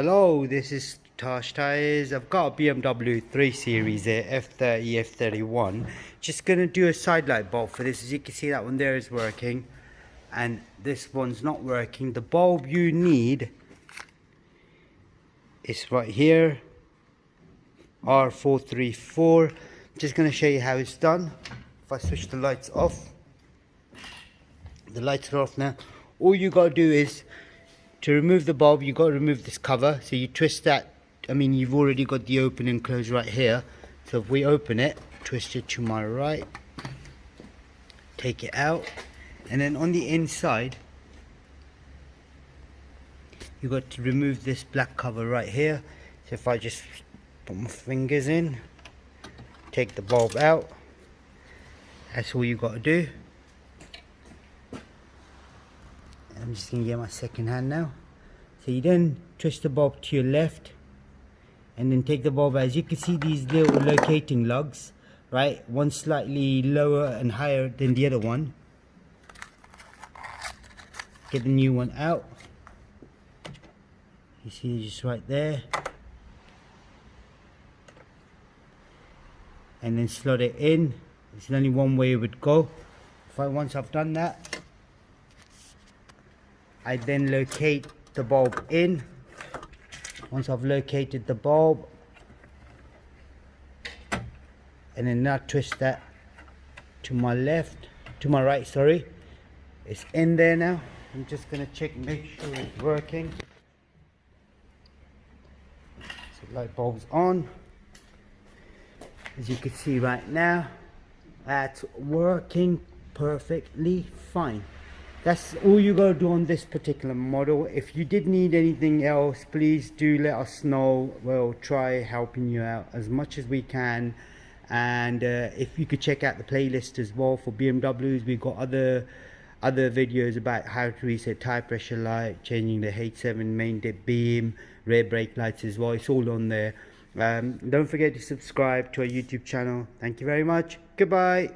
Hello, this is Diytaj. I've got a BMW 3 Series F30, F31. Just gonna do a side light bulb for this. As you can see, that one there is working, and this one's not working. The bulb you need is right here, R434. Just gonna show you how it's done. If I switch the lights off, the lights are off now. All you gotta do is, to remove the bulb, you got to remove this cover. So you twist that. I mean, you've already got the open and close right here. So if we open it, twist it to my right, take it out, and then on the inside, you got to remove this black cover right here. So if I just put my fingers in, take the bulb out, that's all you got to do. I'm just going to get my second hand now. So you then twist the bulb to your left and then take the bulb out. As you can see, these little locating lugs, right? One slightly lower and higher than the other one. Get the new one out. You see, just right there. And then slot it in. There's only one way it would go. Once I've done that, I then locate the bulb in. Once I've located the bulb, and then now twist that to my left, to my right, sorry. It's in there now. I'm just gonna check, make sure it's working. So light bulb's on. As you can see right now, that's working perfectly fine. That's all you gotta do on this particular model. If you did need anything else, please do let us know. We'll try helping you out as much as we can. And if you could check out the playlist as well for BMWs, we've got other videos about how to reset tire pressure light, changing the H7 main dip beam, rear brake lights as well. It's all on there. Don't forget to subscribe to our YouTube channel. Thank you very much. Goodbye.